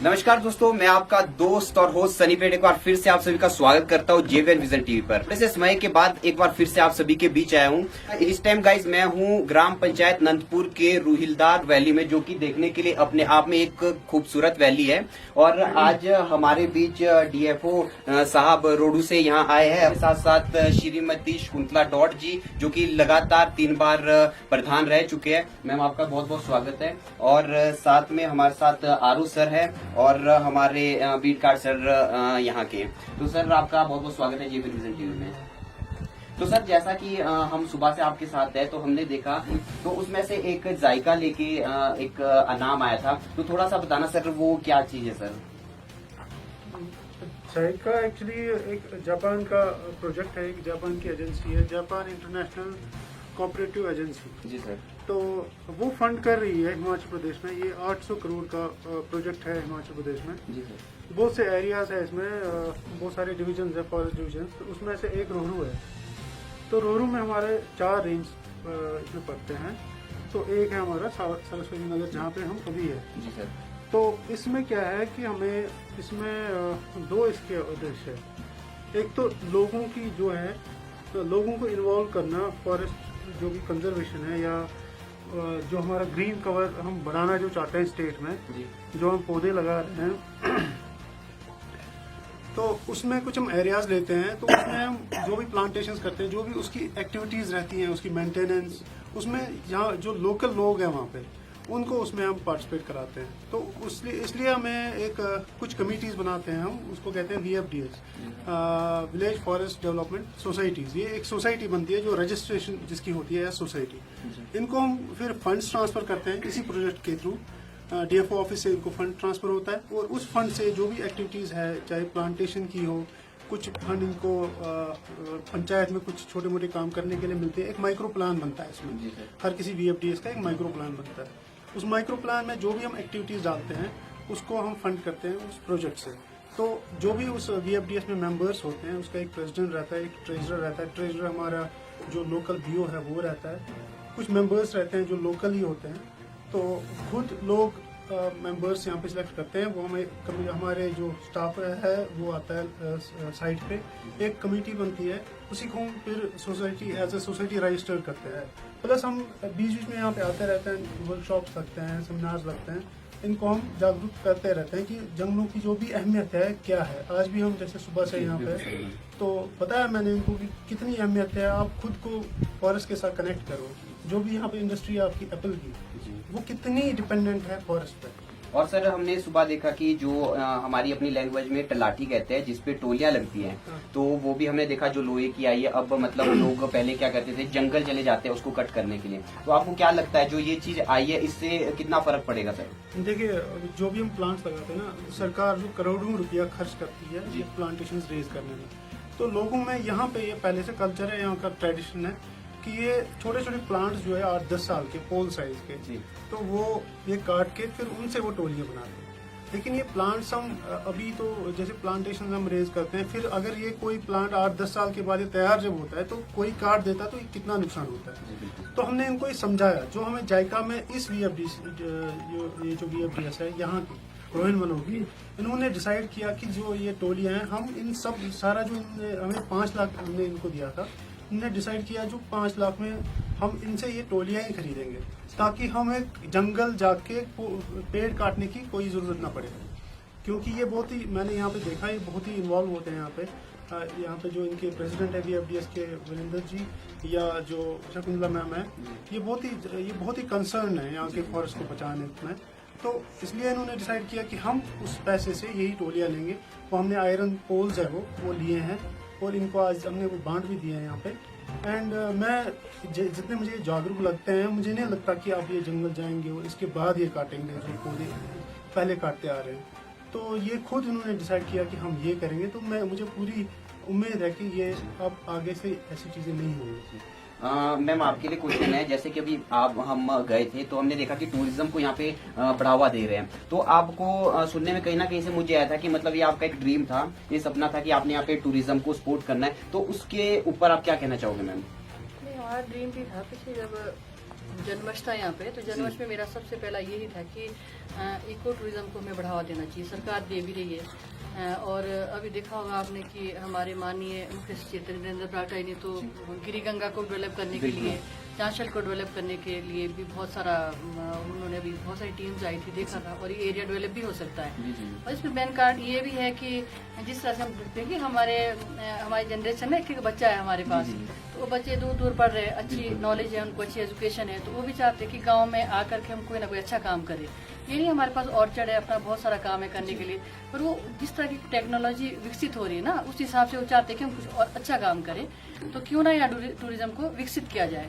नमस्कार दोस्तों, मैं आपका दोस्त और होस्ट सनी पेट एक बार फिर से आप सभी का स्वागत करता हूँ जेवीएन विजन टीवी पर। वैसे समय के बाद एक बार फिर से आप सभी के बीच आया हूँ। इस टाइम गाइज मैं हूँ ग्राम पंचायत नंदपुर के रूहिलदार वैली में, जो कि देखने के लिए अपने आप में एक खूबसूरत वैली है। और आज हमारे बीच डीएफओ साहब रोडू से यहाँ आए हैं, साथ साथ श्रीमती शकुंतला डॉट जी, जो कि लगातार 3 बार प्रधान रह चुके हैं। मैम आपका बहुत बहुत स्वागत है। और साथ में हमारे साथ आरू सर है और हमारे बीट कार्ड सर यहाँ के। तो सर आपका बहुत बहुत स्वागत है जेवीएन विजन टीवी में। तो सर जैसा कि हम सुबह से आपके साथ है, तो हमने देखा तो उसमें से एक जायका लेके एक नाम आया था, तो थोड़ा सा बताना सर वो क्या चीज है सर? जायका एक्चुअली एक जापान का प्रोजेक्ट है, एक जापान की एजेंसी है, जापान इंटरनेशनल कोऑपरेटिव एजेंसी जी सर। तो वो फंड कर रही है हिमाचल प्रदेश में। ये 800 करोड़ का प्रोजेक्ट है हिमाचल प्रदेश में। जी सर। बहुत से एरियाज है इसमें, बहुत सारे डिविजन है, फॉरेस्ट डिविजन। तो उसमें से एक रोहरू है। तो रोहरू में हमारे 4 रेंज इसमें पड़ते हैं। तो एक है हमारा सरस्वती नगर, जहाँ पे हम अभी है। जी सर। तो इसमें क्या है कि हमें इसमें 2 इसके उद्देश्य है। एक तो लोगों की जो है, तो लोगों को इन्वॉल्व करना, फॉरेस्ट जो भी कंजर्वेशन है या जो हमारा ग्रीन कवर हम बढ़ाना जो चाहते हैं स्टेट में, जो हम पौधे लगा रहे हैं, तो उसमें कुछ हम एरियाज लेते हैं। तो उसमें हम जो भी प्लांटेशंस करते हैं, जो भी उसकी एक्टिविटीज रहती हैं, उसकी मेंटेनेंस, उसमें यहाँ जो लोकल लोग हैं वहाँ पे, उनको उसमें हम पार्टिसिपेट कराते हैं। तो इसलिए हमें एक कुछ कमिटीज बनाते हैं, हम उसको कहते हैं VFDS, village forest development societies. ये एक सोसाइटी बनती है जो रजिस्ट्रेशन जिसकी होती है सोसाइटी। इनको हम फिर फंड्स ट्रांसफर करते हैं इसी प्रोजेक्ट के थ्रू। DFO ऑफिस से इनको फंड ट्रांसफर होता है और उस फंड से जो भी एक्टिविटीज है, चाहे प्लांटेशन की हो, कुछ फंड इनको पंचायत में कुछ छोटे मोटे काम करने के लिए मिलते हैं। एक माइक्रो प्लान बनता है इसमें, हर किसी VFDS का एक माइक्रो प्लान बनता है। उस माइक्रो प्लान में जो भी हम एक्टिविटीज डालते हैं उसको हम फंड करते हैं उस प्रोजेक्ट से। तो जो भी उस VFDS में मेंबर्स होते हैं, उसका एक प्रेसिडेंट रहता है, एक ट्रेजरर रहता है। ट्रेजरर हमारा जो लोकल BO है वो रहता है। कुछ मेंबर्स रहते हैं जो लोकल ही होते हैं। तो खुद लोग मेंबर्स यहाँ पे सिलेक्ट करते हैं। वो हमारे जो स्टाफ है वो आता है साइट पे, एक कमेटी बनती है, उसी को हम फिर society as a society register करते हैं। प्लस हम बीच बीच में यहाँ पे आते रहते हैं, वर्कशॉप्स लगते हैं, सेमिनार्स लगते हैं। इनको हम जागरूक करते रहते हैं कि जंगलों की जो भी अहमियत है क्या है। आज भी हम जैसे सुबह से यहाँ पे, तो पता है मैंने इनको कि कितनी अहमियत है। आप खुद को फॉरेस्ट के साथ कनेक्ट करो। जो भी यहाँ पे इंडस्ट्री है आपकी एप्पल की, वो कितनी डिपेंडेंट है फॉरेस्ट पे। और सर हमने सुबह देखा कि जो हमारी अपनी लैंग्वेज में तलाठी कहते हैं, जिसपे टोलियां लगती हैं, तो वो भी हमने देखा जो लोहे की आई है। अब मतलब लोग पहले क्या करते थे, जंगल चले जाते हैं उसको कट करने के लिए। तो आपको क्या लगता है जो ये चीज आई है, इससे कितना फर्क पड़ेगा सर? देखिए, जो भी हम प्लांट्स लगाते हैं ना, सरकार जो करोड़ों रुपया खर्च करती है ये प्लांटेशन रेज करने में। तो लोगों में यहाँ पे ये पहले से कल्चर है, यहाँ का ट्रेडिशन है कि ये छोटे छोटे प्लांट्स जो है 8-10 साल के पोल साइज के, तो वो ये काट के फिर उनसे वो टोलियां बनाते हैं। लेकिन ये प्लांट्स हम अभी तो जैसे प्लांटेशन हम रेज करते हैं, फिर अगर ये कोई प्लांट 8-10 साल के बाद ये तैयार जब होता है तो कोई काट देता है, तो कितना नुकसान होता है। तो हमने इनको ये समझाया। जो हमें जायका में इस ये जो VFDS है यहाँ की रोहिन वनों की, इन्होंने डिसाइड किया कि जो ये टोलियां हैं, हम इन सब सारा जो हमें 5 लाख हमने इनको दिया था, इन्होंने डिसाइड किया जो 5 लाख में हम इनसे ये टोलियां ही खरीदेंगे, ताकि हमें जंगल जाके पेड़ काटने की कोई जरूरत ना पड़े। क्योंकि ये बहुत ही, मैंने यहाँ पे देखा, ये बहुत ही इन्वॉल्व होते हैं यहाँ पे जो इनके प्रेसिडेंट है VFDS के वीरेंद्र जी, या जो शकुंतला मैम है, ये बहुत ही कंसर्न है यहाँ के फॉरेस्ट को बचाने में। तो इसलिए इन्होंने डिसाइड किया कि हम उस पैसे से यही टोलियां लेंगे। वो हमने आयरन पोल्स है वो लिए हैं, और इनको आज हमने वो बांट भी दिए हैं यहाँ पे। एंड मैं जितने मुझे जागरूक लगते हैं, मुझे नहीं लगता कि आप ये जंगल जाएंगे और इसके बाद ये काटेंगे जो पौधे पहले काटते आ रहे हैं। तो ये खुद इन्होंने डिसाइड किया कि हम ये करेंगे। तो मुझे पूरी उम्मीद है कि ये अब आगे से ऐसी चीजें नहीं होंगी। मैम आपके लिए क्वेश्चन है, जैसे कि अभी हम गए थे तो हमने देखा कि टूरिज्म को यहाँ पे बढ़ावा दे रहे हैं। तो आपको सुनने में कहीं ना कहीं से मुझे आया था कि मतलब ये आपका एक ड्रीम था, ये सपना था कि आपने यहाँ पे टूरिज्म को सपोर्ट करना है। तो उसके ऊपर आप क्या कहना चाहोगे मैम? हमारा ड्रीम भी था, पिछले जब जन्मअष्टमी था यहाँ पे, तो जन्मअष्टमी में मेरा सबसे पहला यही था कि इको टूरिज्म को हमें बढ़ावा देना चाहिए। सरकार दे भी रही है और अभी देखा होगा आपने कि हमारे माननीय मुख्य सचेतक नरेंद्र बरागटा ने तो गिरी गंगा को डेवलप करने के लिए, चांशल को डेवलप करने के लिए भी बहुत सारा उन्होंने अभी बहुत सारी टीम्स आई थी, देखा था, और ये एरिया डेवलप भी हो सकता है। और इसमें मेन कारण ये भी है कि जिस तरह से हम देखते हैं कि हमारी जनरेशन में एक बच्चा है हमारे पास, तो वो बच्चे दूर दूर पढ़ रहे हैं, अच्छी नॉलेज है उनको, अच्छी एजुकेशन है, तो वो भी चाहते हैं कि गाँव में आकर के हम कोई ना कोई अच्छा काम करें। ये नहीं हमारे पास ऑर्चर्ड है, अपना बहुत सारा काम है करने के लिए, पर वो जिस तरह की टेक्नोलॉजी विकसित हो रही है ना, उस हिसाब से वो चाहते हैं कि हम कुछ और अच्छा काम करें, तो क्यों ना यहाँ टूरिज्म को विकसित किया जाए।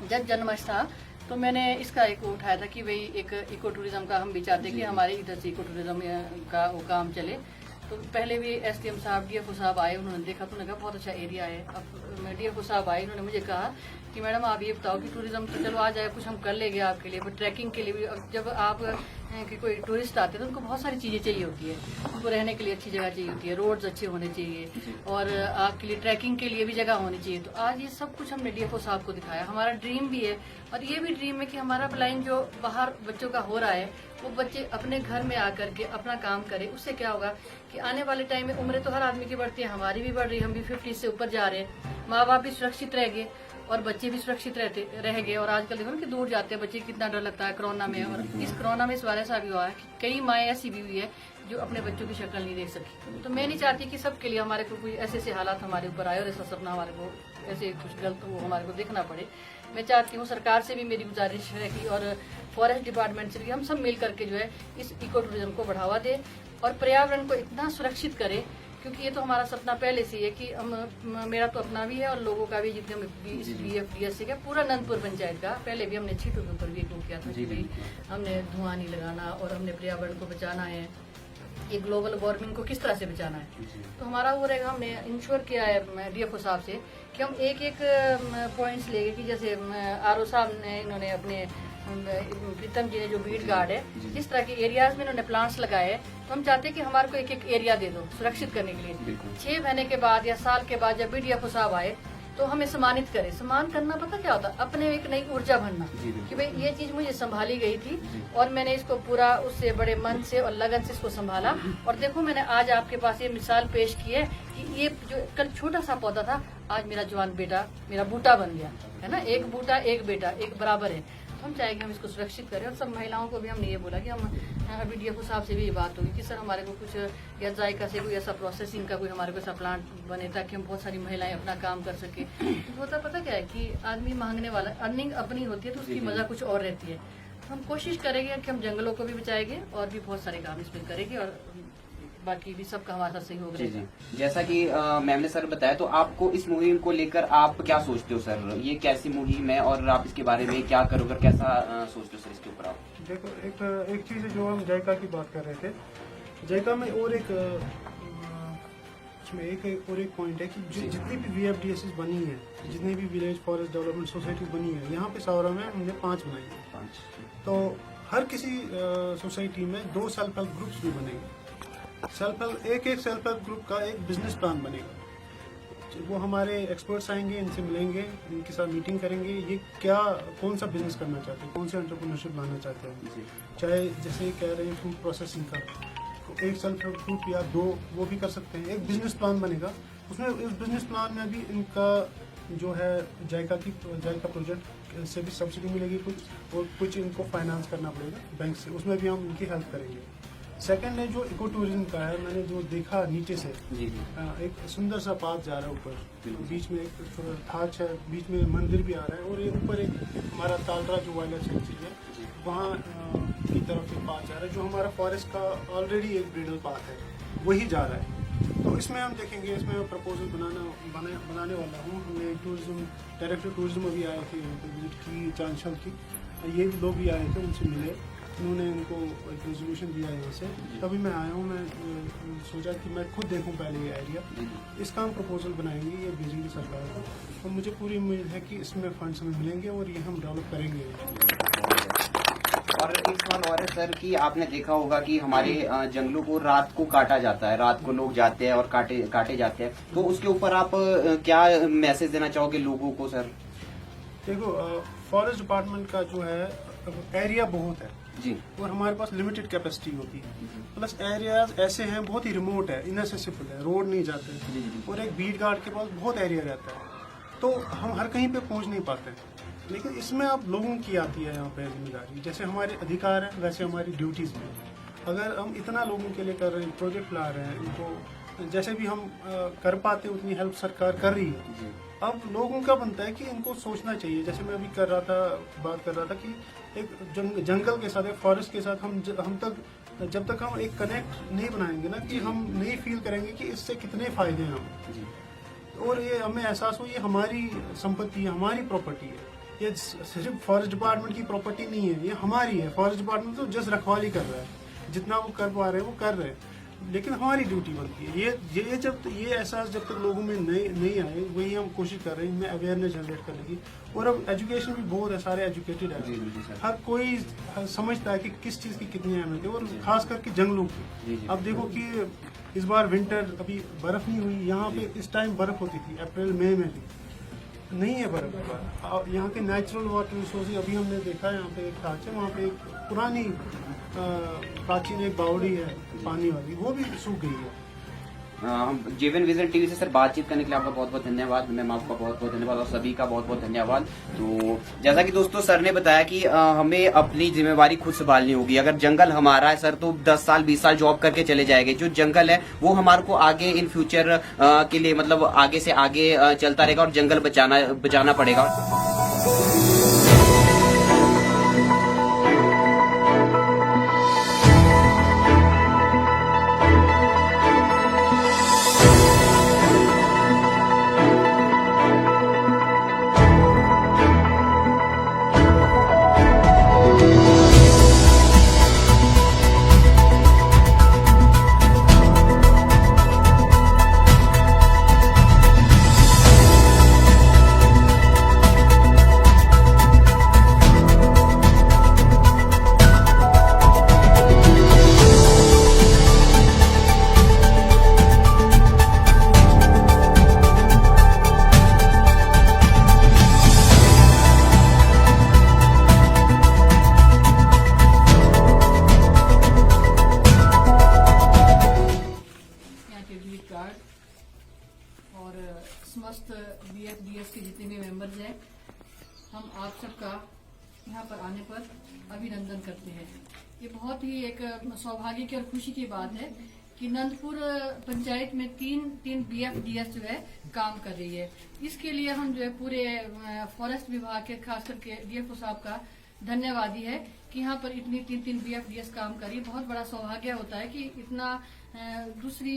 जब जन्मअष्टमी था तो मैंने इसका एक उठाया था कि भाई एक इको टूरिज्म का हम भी चाहते हैं कि हमारे इधर से इको टूरिज्म का वो काम चले। तो पहले भी एसडीएम साहब, डीएफओ साहब आए, उन्होंने देखा तो उन्होंने कहा बहुत अच्छा एरिया है। अब डीएफओ साहब आए, उन्होंने मुझे कहा कि मैडम आप ये बताओ कि टूरिज्म तो चलो आ जाए, कुछ हम कर लेंगे आपके लिए, पर ट्रैकिंग के लिए भी जब आप कि कोई टूरिस्ट आते हैं तो उनको बहुत सारी चीज़ें चाहिए होती है, उनको रहने के लिए अच्छी जगह चाहिए होती है, रोड्स अच्छे होने चाहिए, और आपके लिए ट्रैकिंग के लिए भी जगह होनी चाहिए। तो आज ये सब कुछ हमने डीएफओ साहब को दिखाया। हमारा ड्रीम भी है और ये भी ड्रीम है कि हमारा प्लान जो बाहर बच्चों का हो रहा है, वो बच्चे अपने घर में आकर के अपना काम करें। उससे क्या होगा कि आने वाले टाइम में उम्रें तो हर आदमी की बढ़ती है, हमारी भी बढ़ रही है, हम भी 50 से ऊपर जा रहे हैं, माँ बाप भी सुरक्षित रह गए और बच्चे भी सुरक्षित रह गए। और आजकल देखो ना कि दूर जाते हैं बच्चे, कितना डर लगता है कोरोना में। और इस कोरोना में इस वायरस ऐसा भी हुआ है कि कई माएँ ऐसी भी हुई है जो अपने बच्चों की शक्ल नहीं देख सकी। तो मैं नहीं चाहती कि सबके लिए हमारे को कोई ऐसे हालात हमारे ऊपर आए और ऐसा सपना हमारे को ऐसे कुछ गलत वो हमारे को देखना पड़े। मैं चाहती हूँ, सरकार से भी मेरी गुजारिश है कि, और फॉरेस्ट डिपार्टमेंट से भी हम सब मिल करके जो है इस इको टूरिज्म को बढ़ावा दे और पर्यावरण को इतना सुरक्षित करे, क्योंकि ये तो हमारा सपना पहले से है कि हम, मेरा तो अपना भी है और लोगों का भी, जितने इस BFDS का पूरा नंदपुर पंचायत का, पहले भी हमने छीटों के ऊपर भी एक किया था कि भाई हमने धुआं नहीं लगाना और हमने पर्यावरण को बचाना है, ये ग्लोबल वार्मिंग को किस तरह से बचाना है। तो हमारा वो रहेगा, हमने इंश्योर किया है डीएफओ साहब से कि हम एक एक पॉइंट्स लेंगे कि जैसे आरओ साहब ने, इन्होंने अपने प्रीतम जी ने जो बीट गार्ड है, जिस तरह के एरियाज में इन्होंने प्लांट्स लगाए, तो हम चाहते हैं कि हमारे को एक एक एरिया दे दो सुरक्षित करने के लिए। 6 महीने के बाद या साल के बाद जब भी डीएफओ साहब आए तो हमें सम्मानित करे। सम्मान करना पता क्या होता है, अपने एक नई ऊर्जा भरना कि भाई ये चीज मुझे संभाली गई थी और मैंने इसको पूरा उससे बड़े मन से और लगन से इसको संभाला। और देखो मैंने आज आपके पास ये मिसाल पेश की है कि ये जो कल छोटा सा पौधा था, आज मेरा जवान बेटा, मेरा बूटा बन गया है ना। एक बूटा एक बेटा एक बराबर है। तो हम चाहेंगे हम इसको सुरक्षित करें। और सब महिलाओं को भी हमने ये बोला कि हम अभी डीएफओ साहब से भी ये बात होगी कि सर हमारे को कुछ या जायका से कोई ऐसा प्रोसेसिंग का कोई हमारे को ऐसा प्लांट बने ताकि हम बहुत सारी महिलाएं अपना काम कर सके। तो होता पता क्या है कि आदमी मांगने वाला, अर्निंग अपनी होती है तो उसकी मजा कुछ और रहती है। तो हम कोशिश करेंगे कि हम जंगलों को भी बचाएंगे और भी बहुत सारे काम इसमें करेंगे और बाकी भी सबका हमारा साथ सहयोग रहेगा। जैसा कि मैम ने सर बताया, तो आपको इस मुहिम को लेकर आप क्या सोचते हो सर? ये कैसी मुहिम है और आप इसके बारे में क्या करोगे, कैसा सोचते हो सर इसके ऊपर आप? देखो एक चीज है जो हम जायका की बात कर रहे थे, जायका में और एक इसमें एक और एक पॉइंट है कि जितनी भी VFDS बनी है, जितनी भी विलेज फॉरेस्ट डेवलपमेंट सोसाइटी बनी है, यहाँ पे सावरा में हमने 5 बनाई है। तो हर किसी सोसाइटी में 2 सेल्फ हेल्प ग्रुप्स भी बनेंगे। एक सेल्फ हेल्प ग्रुप का एक बिजनेस प्लान बनेगा। वो हमारे एक्सपर्ट्स आएंगे, इनसे मिलेंगे, इनके साथ मीटिंग करेंगे, ये कौन सा बिजनेस करना चाहते हैं, कौन सा एंटरप्रेन्योरशिप लाना चाहते हैं। चाहे जैसे कह रहे हैं फूड प्रोसेसिंग का, तो एक सेल्फ हेल्प ग्रुप या 2 वो भी कर सकते हैं। एक बिजनेस प्लान बनेगा, उसमें इस बिजनेस प्लान में भी इनका जो है जायका प्रोजेक्ट से भी सब्सिडी मिलेगी कुछ, और कुछ इनको फाइनेंस करना पड़ेगा बैंक से, उसमें भी हम इनकी हेल्प करेंगे। सेकंड है जो इको टूरिज्म का है, मैंने जो देखा नीचे से एक सुंदर सा पाथ जा रहा है ऊपर, बीच में एक थाच है, बीच में मंदिर भी आ रहा है, और ये ऊपर एक हमारा तालरा जो वाइल्ड लाइफ सेंचुरी है वहाँ की तरफ एक पाथ जा रहा है, जो हमारा फॉरेस्ट का ऑलरेडी एक ब्रिडल पाथ है, वही जा रहा है। तो इसमें हम देखेंगे, इसमें प्रपोजल बनाने वाला हूँ। हमने टूरिज्म डायरेक्टर टूरिज्म भी आए थे, विजिट की चांशल की, ये लोग भी आए थे, उनसे मिले, उन्होंने इनको एक रेजोल्यूशन दिया यहाँ से, तभी मैं आया हूँ। मैं सोचा कि मैं खुद देखूँ पहले ये एरिया, इसका हम प्रपोजल बनाएंगे, ये भेजेंगे सरकार को, और मुझे पूरी उम्मीद है कि इसमें फंड्स हमें मिलेंगे और ये हम डेवलप करेंगे। और एक सवाल और है सर कि आपने देखा होगा कि हमारे जंगलों को रात को काटा जाता है, रात को लोग जाते हैं और काटे जाते हैं, तो उसके ऊपर आप क्या मैसेज देना चाहोगे लोगों को सर? देखो फॉरेस्ट डिपार्टमेंट का जो है एरिया बहुत है जी और हमारे पास लिमिटेड कैपेसिटी होती है, प्लस एरियाज ऐसे हैं बहुत ही रिमोट है, इनएसेसिबल है, रोड नहीं जाते और एक बीट गार्ड के पास बहुत एरिया रहता है, तो हम हर कहीं पे पहुंच नहीं पाते। लेकिन इसमें अब लोगों की आती है यहाँ पे जिम्मेदारी, जैसे हमारे अधिकार हैं वैसे हमारी ड्यूटीज भी हैं। अगर हम इतना लोगों के लिए कर रहे हैं, प्रोजेक्ट ला रहे हैं, इनको जैसे भी हम कर पाते हैं उतनी हेल्प सरकार कर रही है। अब लोगों का बनता है कि इनको सोचना चाहिए, जैसे मैं अभी बात कर रहा था कि एक जंगल के साथ, एक फॉरेस्ट के साथ जब तक हम एक कनेक्ट नहीं बनाएंगे ना, कि हम नहीं फील करेंगे कि इससे कितने फायदे हैं हमें, और ये हमें एहसास हो ये हमारी संपत्ति है, हमारी प्रॉपर्टी है, ये सिर्फ फॉरेस्ट डिपार्टमेंट की प्रॉपर्टी नहीं है, ये हमारी है। फॉरेस्ट डिपार्टमेंट तो जस्ट रखवाली कर रहा है, जितना वो कर पा रहे हैं वो कर रहे हैं, लेकिन हमारी ड्यूटी बनती है। ये एहसास जब तक लोगों में नहीं आए, वही हम कोशिश कर रहे हैं इनमें अवेयरनेस जनरेट करने की। और अब एजुकेशन भी बहुत है, सारे एजुकेटेड है, हर कोई समझता है कि किस चीज़ की कितनी अहमियत है, और खास करके जंगलों की। अब देखो कि इस बार विंटर अभी बर्फ नहीं हुई, यहाँ पे इस टाइम बर्फ होती थी अप्रैल मई में भी, नहीं है बर्फ। यहाँ के नेचुरल वाटर रिसोर्सेज अभी हमने देखा, यहाँ पे एक टाच है, वहाँ पे एक पुरानी प्राचीन एक बावड़ी है पानी वाली, वो भी सूख गई है। हम जेवन विजन टीवी से सर बातचीत करने के लिए आपका बहुत बहुत धन्यवाद, मैम आपका बहुत बहुत धन्यवाद और सभी का बहुत बहुत धन्यवाद। तो जैसा कि दोस्तों सर ने बताया कि हमें अपनी जिम्मेवारी खुद संभालनी होगी। अगर जंगल हमारा है सर तो 10 साल 20 साल जॉब करके चले जाएंगे, जो जंगल है वो हमारे को आगे इन फ्यूचर के लिए मतलब आगे से आगे चलता रहेगा और जंगल बचाना पड़ेगा। और समस्त BFDS के जितने भी मेंबर्स हैं, हम आप सबका यहाँ पर आने पर अभिनंदन करते हैं। ये बहुत ही एक सौभाग्य की और खुशी की बात है कि नंदपुर पंचायत में तीन BFDS जो है काम कर रही है। इसके लिए हम जो है पूरे फॉरेस्ट विभाग के खास करके DFO साहब का धन्यवादी है कि यहाँ पर इतनी तीन BFDS काम करी। बहुत बड़ा सौभाग्य होता है कि इतना दूसरी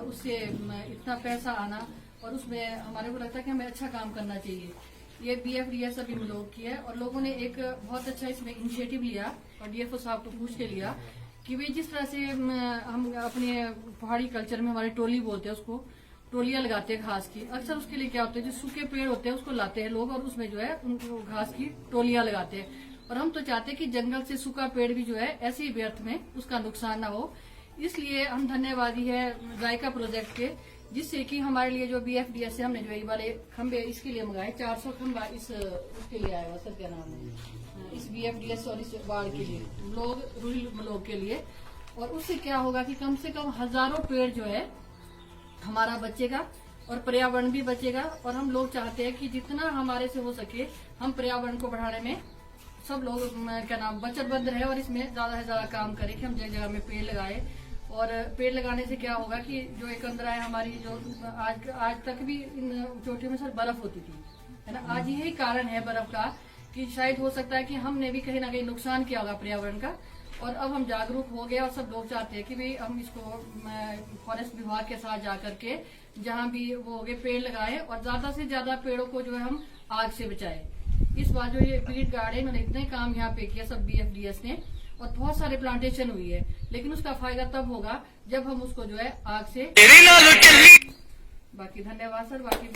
उससे इतना पैसा आना, और उसमें हमारे को लगता है कि हमें अच्छा काम करना चाहिए। ये BFDS सभी लोग की है और लोगों ने एक बहुत अच्छा इसमें इनिशिएटिव लिया और DFO साहब को पूछ के लिया कि भाई जिस तरह से हम अपने पहाड़ी कल्चर में हमारी टोली बोलते हैं, उसको टोलियां लगाते हैं घास की। अक्सर उसके लिए क्या होता है, जो सूखे पेड़ होते हैं उसको लाते हैं लोग और उसमें जो है उनको घास की टोलियां लगाते हैं। और हम तो चाहते हैं कि जंगल से सूखा पेड़ भी जो है ऐसे ही व्यर्थ में उसका नुकसान ना हो। इसलिए हम धन्यवादी है जायका प्रोजेक्ट के, जिससे कि हमारे लिए जो BFDS से हमने जो ये वाले खंबे इसके लिए मंगाए, 400 खंबा उसके लिए आया हुआ सर, क्या नाम है, इस BFDS और इस बाढ़ के लिए रूरल लोग के लिए। और उससे क्या होगा कि कम से कम हजारों पेड़ जो है हमारा बचेगा और पर्यावरण भी बचेगा। और हम लोग चाहते हैं कि जितना हमारे से हो सके हम पर्यावरण को बढ़ाने में सब लोग क्या नाम वचनबद्ध रहे और इसमें ज्यादा से ज्यादा काम करें कि हम जगह जगह में पेड़ लगाए। और पेड़ लगाने से क्या होगा कि जो एक अंदर है हमारी, जो आज तक भी इन चोटियों में सर बर्फ होती थी, है ना, आज यही कारण है बर्फ का कि शायद हो सकता है कि हमने भी कहीं ना कहीं नुकसान किया होगा पर्यावरण का। और अब हम जागरूक हो गए और सब लोग चाहते हैं कि भाई हम इसको फॉरेस्ट विभाग के साथ जाकर के जहाँ भी वो हो गए पेड़ लगाए और ज्यादा से ज्यादा पेड़ों को जो है हम आग से बचाए। इस बार जो ये बीट गार्ड है, इन्होंने इतने काम यहाँ पे किया सब BFDS ने, और बहुत सारे प्लांटेशन हुई है, लेकिन उसका फायदा तब होगा जब हम उसको जो है आग से। बाकी धन्यवाद सर। बाकी